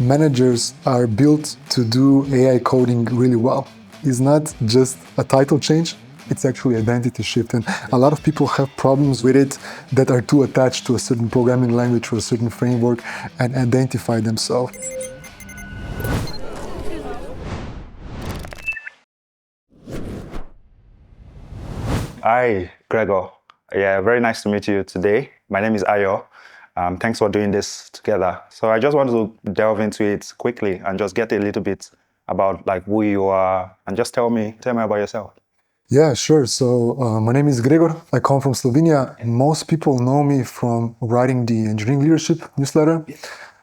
Managers are built to do AI coding really well. It's not just a title change, it's actually identity shift. And a lot of people have problems with it that are too attached to a certain programming language or a certain framework and identify themselves. Hi, Gregor. Yeah, very nice to meet you today. My name is Ayo. Thanks for doing this together. So I just want to delve into it quickly and just get a little bit about like who you are and just tell me about yourself. Yeah, sure. So my name is Gregor. I come from Slovenia. Most people know me from writing the engineering leadership newsletter,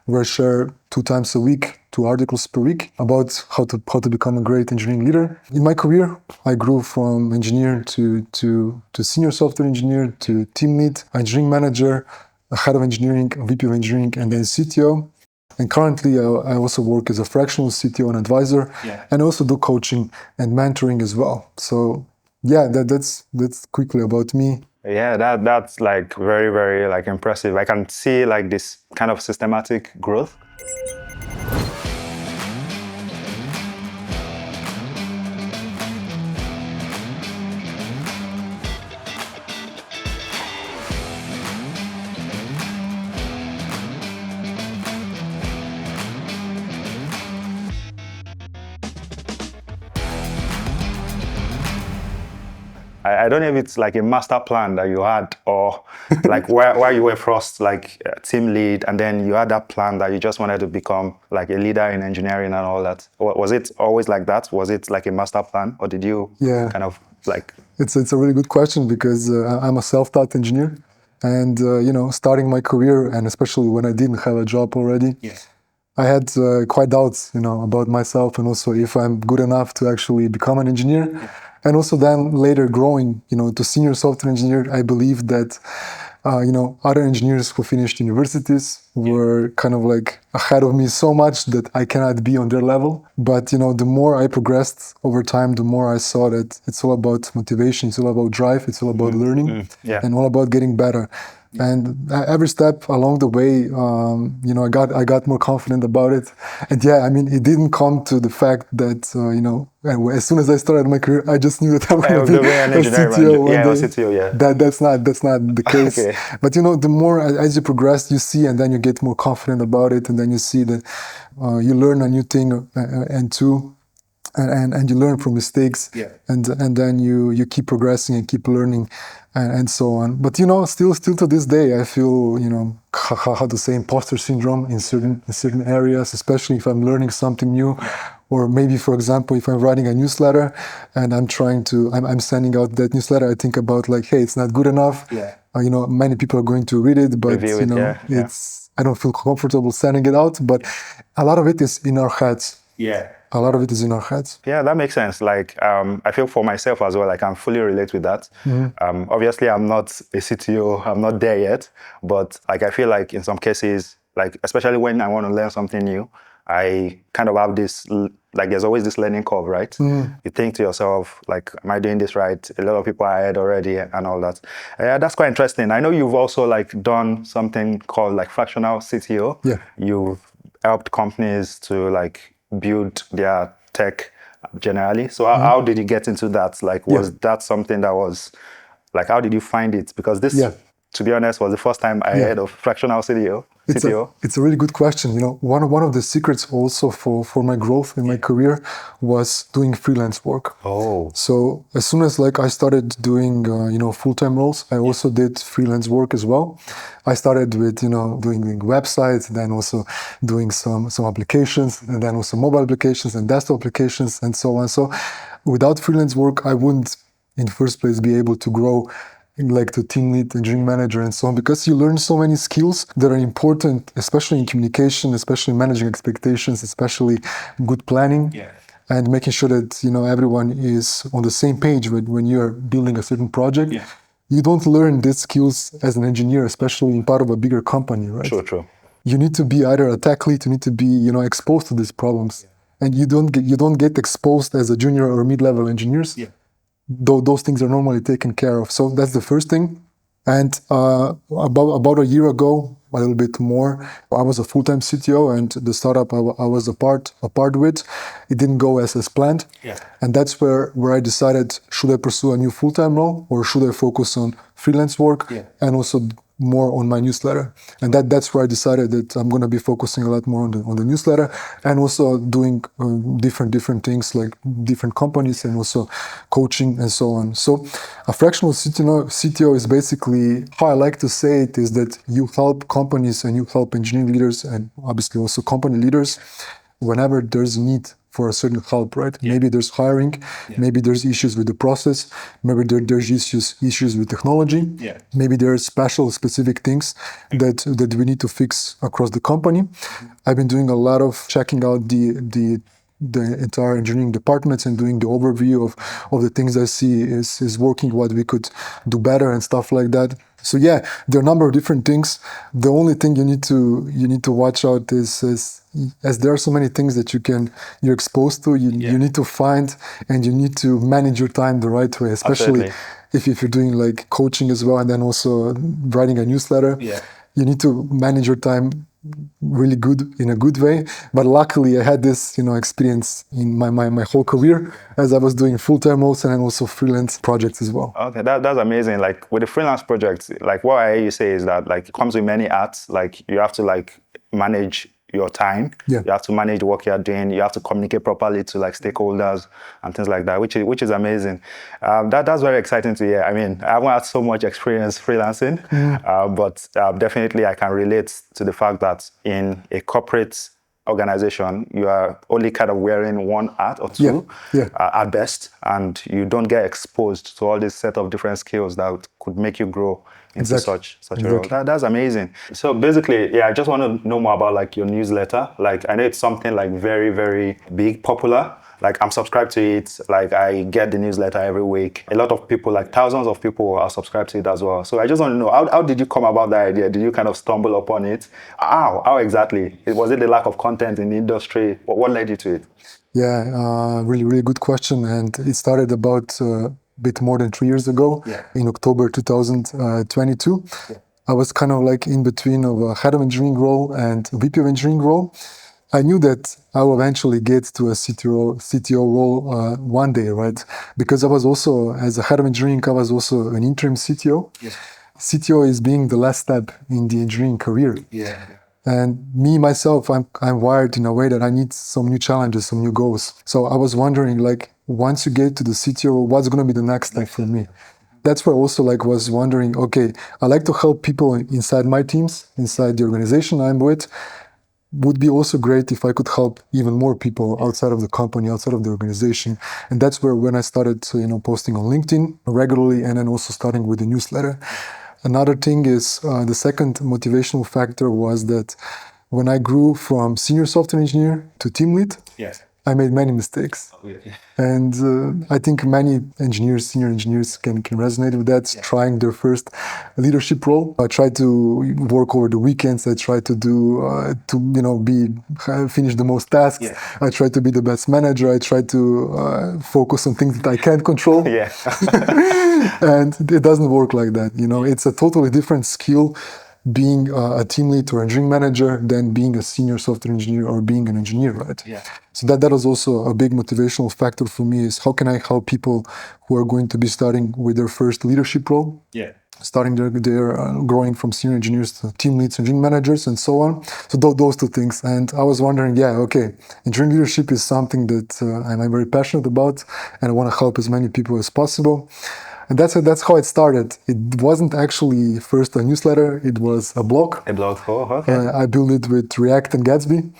where I share 2 times a week, 2 articles per week about how to become a great engineering leader. In my career, I grew from engineer to senior software engineer to team lead, engineering manager, a head of engineering, a VP of engineering, and then CTO. And currently, I also work as a fractional CTO and advisor, and also do coaching and mentoring as well. So yeah, that's quickly about me. Yeah, that's like very like impressive. I can see like this kind of systematic growth. I don't know if it's like a master plan that you had or like where you were first like team lead and then you had that plan that you just wanted to become like a leader in engineering and all that. Was it always like that? Was it like a master plan or did you kind of like... It's a really good question because I'm a self-taught engineer and starting my career and especially when I didn't have a job already, I had quite doubts, about myself and also if I'm good enough to actually become an engineer. And also then later growing, to senior software engineer, I believe that, other engineers who finished universities were kind of like ahead of me so much that I cannot be on their level. But, the more I progressed over time, the more I saw that it's all about motivation, it's all about drive, it's all about learning, and all about getting better. And every step along the way, I got more confident about it. And it didn't come to the fact that, as soon as I started my career, I just knew that I'm going to be a CTO one day. CTO, That's not the case. Okay. But the more as you progress, you see, and then you get more confident about it, and then you see that you learn a new thing, and you learn from mistakes, and then you keep progressing and keep learning, and so on. But still to this day, I feel how to say imposter syndrome in certain areas, especially if I'm learning something new, or maybe for example if I'm writing a newsletter and I'm sending out that newsletter, I think about like, hey, it's not good enough. Many people are going to read it, but I don't feel comfortable sending it out. But a lot of it is in our heads. A lot of it is in our heads. Yeah, that makes sense. Like, I feel for myself as well, like I fully relate with that. Obviously, I'm not a CTO, I'm not there yet, but like I feel like in some cases, like especially when I want to learn something new, I kind of have this, like there's always this learning curve, right? You think to yourself, like, am I doing this right? A lot of people are ahead already and all that. Yeah, that's quite interesting. I know you've also like done something called like fractional CTO. Yeah. You've helped companies to like build their tech generally. So how did you get into that? Like, was that something that was like, how did you find it? Because this, to be honest, was the first time I heard of fractional CTO. It's a really good question. One of the secrets also for my growth in my career was doing freelance work. So as soon as like I started doing full-time roles, I also did freelance work as well. I started with doing websites, then also doing some applications, and then also mobile applications and desktop applications and so on. So without freelance work, I wouldn't in the first place be able to grow like to team lead, engineering manager, and so on, because you learn so many skills that are important, especially in communication, especially managing expectations, especially good planning, and making sure that everyone is on the same page when you're building a certain project. You don't learn these skills as an engineer, especially in part of a bigger company, right? True. You need to be either a tech lead, you need to be exposed to these problems, and you don't get exposed as a junior or mid-level engineers. Though those things are normally taken care of. So that's the first thing. And about a year ago, a little bit more. I was a full-time CTO, and the startup I was a part with, it didn't go as planned. Yeah. And that's where I decided, should I pursue a new full-time role or should I focus on freelance work and also more on my newsletter? And that's where I decided that I'm going to be focusing a lot more on the newsletter and also doing different things like different companies and also coaching and so on. So a fractional CTO is basically, how I like to say it is that you help companies and you help engineering leaders and obviously also company leaders whenever there's a need for a certain help, right? Yeah. Maybe there's hiring, maybe there's issues with the process, maybe there's issues with technology, maybe there are specific things that we need to fix across the company. I've been doing a lot of checking out the entire engineering departments and doing the overview of the things I see is working, what we could do better and stuff like that. So yeah, there are a number of different things. The only thing you need to watch out is as there are so many things that you're exposed to, you need to find and you need to manage your time the right way, especially if you're doing like coaching as well and then also writing a newsletter. You need to manage your time really good in a good way. But luckily I had this experience in my whole career as I was doing full-time roles and also freelance projects as well. Okay, that's amazing. Like with the freelance projects, like what I hear you say is that like it comes with many hats. Like you have to like manage your time. You have to manage the work you're doing. You have to communicate properly to like stakeholders and things like that, which is amazing. That's very exciting to hear. I mean, I haven't had so much experience freelancing, but definitely I can relate to the fact that in a corporate organization, you are only kind of wearing one hat or two at best, and you don't get exposed to all this set of different skills that could make you grow into such a role. That's amazing. So basically, I just want to know more about like your newsletter. Like I know it's something like very, very big, popular. Like I'm subscribed to it. Like I get the newsletter every week. A lot of people, like thousands of people are subscribed to it as well. So I just want to know, how did you come about that idea? Did you kind of stumble upon it? How exactly? Was it the lack of content in the industry? What led you to it? Yeah, really, really good question. And it started about bit more than 3 years ago in October 2022. I was kind of like in between of a head of engineering role and VP of engineering role. I knew that I will eventually get to a CTO role one day, right? Because I was also, as a head of engineering, I was also an interim CTO. CTO is being the last step in the engineering career. And me, myself, I'm wired in a way that I need some new challenges, some new goals. So I was wondering, like, once you get to the CTO, what's going to be the next step for me? That's where also like was wondering, okay, I like to help people inside my teams, inside the organization I'm with. Would be also great if I could help even more people outside of the company, outside of the organization. And that's where when I started, posting on LinkedIn regularly and then also starting with the newsletter. Another thing is the second motivational factor was that when I grew from senior software engineer to team lead, I made many mistakes. And I think many engineers, senior engineers can resonate with that, trying their first leadership role. I tried to work over the weekends. I tried to finish the most tasks. I tried to be the best manager. I tried to focus on things that I can't control. And it doesn't work like that. It's a totally different skill being a team lead or engineering manager than being a senior software engineer or being an engineer, right? So that was also a big motivational factor for me is how can I help people who are going to be starting with their first leadership role, starting their growing from senior engineers to team leads, engineering managers, and so on. So those two things. And I was wondering, engineering leadership is something that I'm very passionate about, and I want to help as many people as possible. And that's how it started. It wasn't actually first a newsletter, it was a blog. A blog, okay. I built it with React and Gatsby.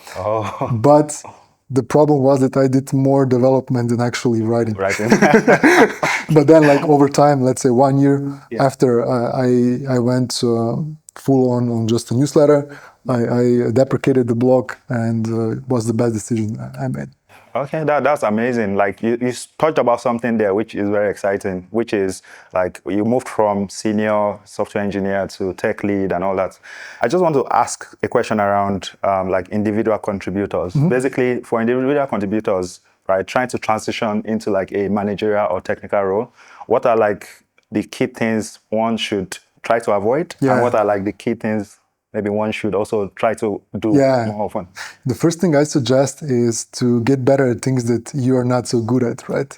But the problem was that I did more development than actually writing. But then like over time, let's say 1 year after I went full on just a newsletter, I deprecated the blog and it was the best decision I made. Okay, that's amazing. Like you talked about something there which is very exciting, which is like you moved from senior software engineer to tech lead and all that. I just want to ask a question around like individual contributors. Basically, for individual contributors, right, trying to transition into like a managerial or technical role, what are like the key things one should try to avoid, and what are like the key things maybe one should also try to do Yeah. more often? The first thing I suggest is to get better at things that you are not so good at, right?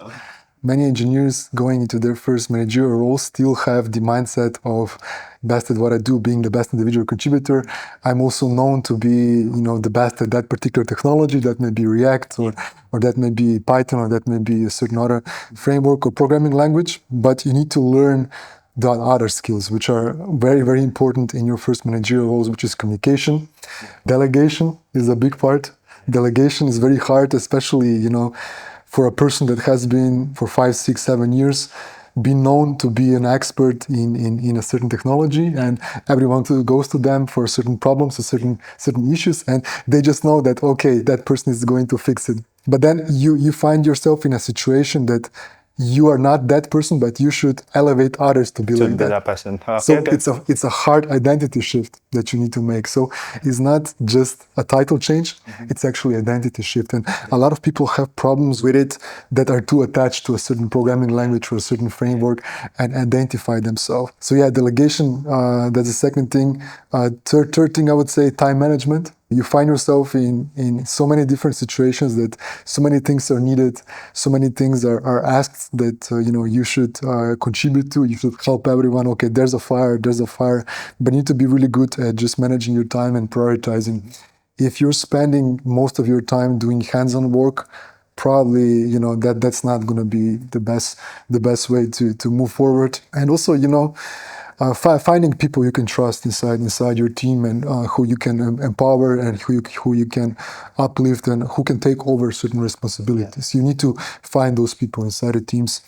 Many engineers going into their first managerial role still have the mindset of best at what I do, being the best individual contributor. I'm also known to be, the best at that particular technology. That may be React or that may be Python or that may be a certain other framework or programming language. But you need to learn the other skills, which are very, very important in your first managerial roles, which is communication. Delegation is a big part. Delegation is very hard, especially, for a person that has been for 5, 6, 7 years, been known to be an expert in a certain technology, and everyone goes to them for certain problems or certain issues, and they just know that, okay, that person is going to fix it. But then you find yourself in a situation that you are not that person, but you should elevate others to be like that. Person. Okay, So it's a hard identity shift that you need to make. So it's not just a title change, it's actually identity shift. And a lot of people have problems with it that are too attached to a certain programming language or a certain framework and identify themselves. So yeah, delegation, that's the second thing. Third thing, I would say time management. You find yourself in so many different situations that so many things are needed, so many things are asked that you should contribute to. You should help everyone. Okay, there's a fire, but you need to be really good at just managing your time and prioritizing. If you're spending most of your time doing hands-on work, probably that's not going to be the best way to move forward. And also finding people you can trust inside your team and who you can empower and who you can uplift and who can take over certain responsibilities. You need to find those people inside the teams.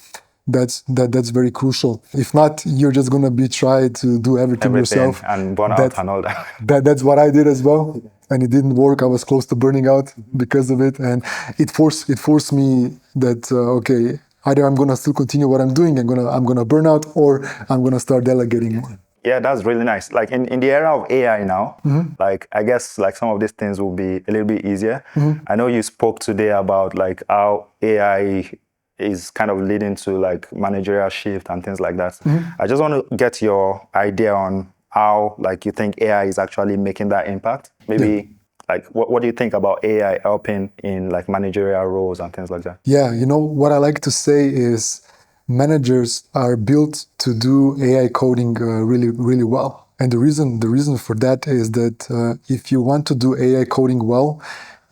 That's very crucial. If not, you're just gonna be trying to do everything yourself and burn out and all that. That's what I did as well, and it didn't work. I was close to burning out because of it, and it forced me that okay. Either I'm gonna still continue what I'm doing, I'm gonna burn out, or I'm gonna start delegating more. Yeah, that's really nice. Like in the era of AI now, like I guess like some of these things will be a little bit easier. I know you spoke today about like how AI is kind of leading to like managerial shift and things like that. I just want to get your idea on how like you think AI is actually making that impact. Maybe like what do you think about AI helping in like managerial roles and things like that? Yeah, what I like to say is managers are built to do AI coding really, really well. And the reason for that is that if you want to do AI coding well,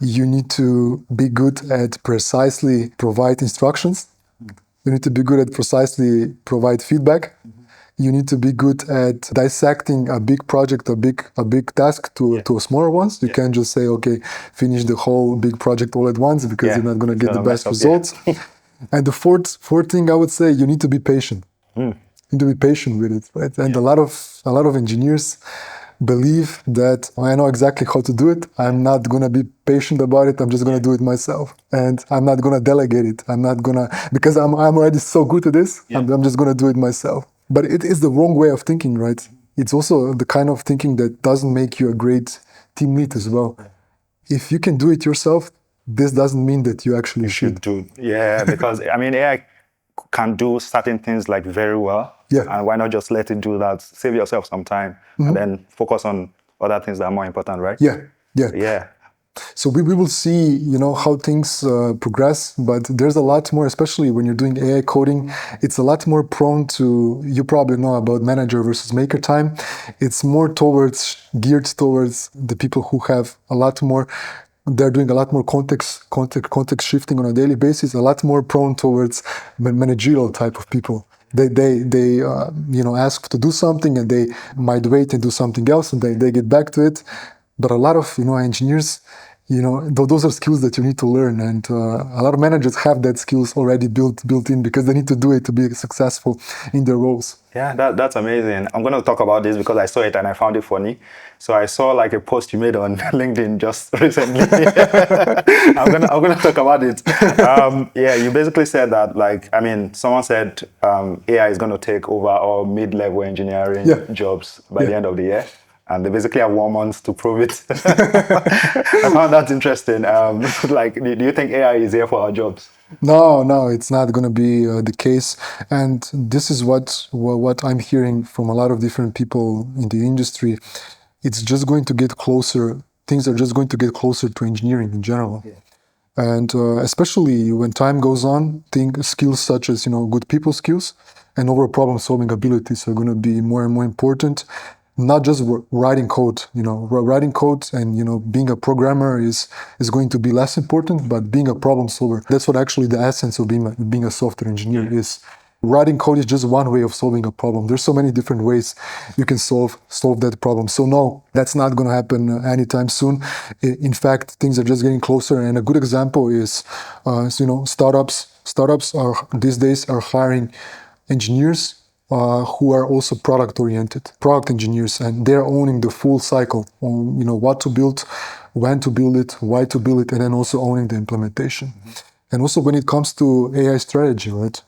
you need to be good at precisely provide instructions. You need to be good at precisely provide feedback. You need to be good at dissecting a big project, a big task to smaller ones. You can't just say, okay, finish the whole big project all at once because you're not going to get the best results. And the fourth thing I would say, you need to be patient. You need to be patient with it, right? And a lot of engineers believe that I know exactly how to do it. I'm not going to be patient about it. I'm just going to do it myself. And I'm not going to delegate it. I'm not going to, because I'm already so good at this, I'm just going to do it myself. But it is the wrong way of thinking, right? It's also the kind of thinking that doesn't make you a great team lead as well. If you can do it yourself, this doesn't mean that you actually should. Yeah, because I mean, AI can do certain things like very well. Yeah. And why not just let it do that? Save yourself some time and then focus on other things that are more important, right? Yeah. So we will see, how things progress, but there's a lot more, especially when you're doing AI coding, it's a lot more prone to, you probably know about manager versus maker time. It's more geared towards the people who have a lot more, they're doing a lot more context shifting on a daily basis, a lot more prone towards managerial type of people. They ask to do something and they might wait and do something else and they get back to it. But a lot of engineers, those are skills that you need to learn, and a lot of managers have that skills already built in because they need to do it to be successful in their roles. Yeah, that's amazing. I'm going to talk about this because I saw it and I found it funny. So I saw like a post you made on LinkedIn just recently. I'm gonna talk about it. You basically said that someone said AI is going to take over all mid-level engineering jobs by the end of the year. And they basically have 1 month to prove it. I found that interesting. Do you think AI is here for our jobs? No, it's not going to be the case. And this is what I'm hearing from a lot of different people in the industry. it's just going to get closer. Things are just going to get closer to engineering in general. And especially when time goes on, skills such as good people skills and overall problem-solving abilities are going to be more and more important. Not just writing code. Writing code and being a programmer is going to be less important, but being a problem solver. That's what actually the essence of being a software engineer is. Writing code is just one way of solving a problem. There's so many different ways you can solve that problem. So no, that's not going to happen anytime soon. In fact, things are just getting closer. And a good example is, startups. Startups these days are hiring engineers who are also product engineers, and they're owning the full cycle on what to build, when to build it, why to build it, and then also owning the implementation. And also when it comes to AI strategy, right?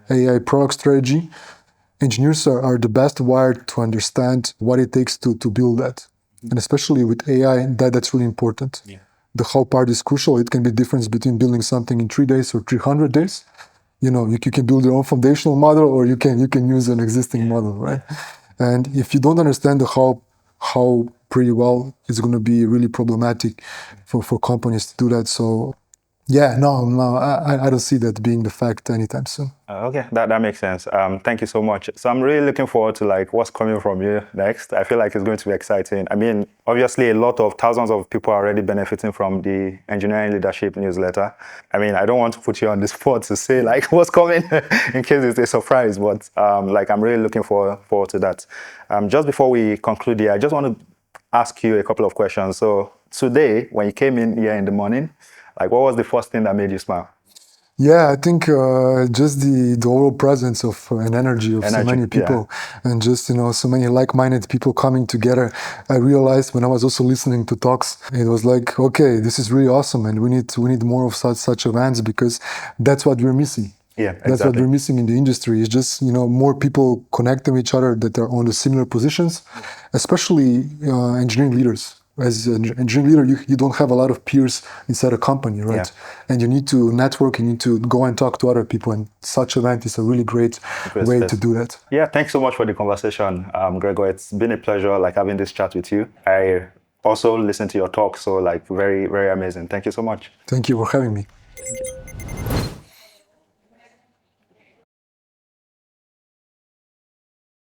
AI product strategy, engineers are the best wired to understand what it takes to build that. And especially with AI, that's really important. The how part is crucial. It can be the difference between building something in 3 days or 300 days. You can build your own foundational model, or you can use an existing model, right? And if you don't understand the how pretty well, it's going to be really problematic for companies to do that. So yeah, no, I don't see that being the fact anytime soon. Okay, that makes sense. Thank you so much. So I'm really looking forward to what's coming from you next. I feel like it's going to be exciting. I mean, obviously thousands of people are already benefiting from the engineering leadership newsletter. I mean, I don't want to put you on the spot to say what's coming in case it's a surprise, but I'm really looking forward to that. Just before we conclude here, I just want to ask you a couple of questions. So today, when you came in here in the morning, what was the first thing that made you smile? Yeah, I think just the overall presence of and energy of so many people, and just so many like-minded people coming together. I realized when I was also listening to talks, it was like, okay, this is really awesome, and we need more of such events, because that's what we're missing. Yeah, exactly. That's what we're missing in the industry. Is just more people connecting with each other that are on the similar positions, especially engineering leaders. As an engineering leader, you don't have a lot of peers inside a company, right? Yeah. And you need to network, you need to go and talk to other people, and such event is a really great way to do that. Yeah, thanks so much for the conversation, Gregor. It's been a pleasure having this chat with you. I also listened to your talk, so very, very amazing. Thank you so much. Thank you for having me.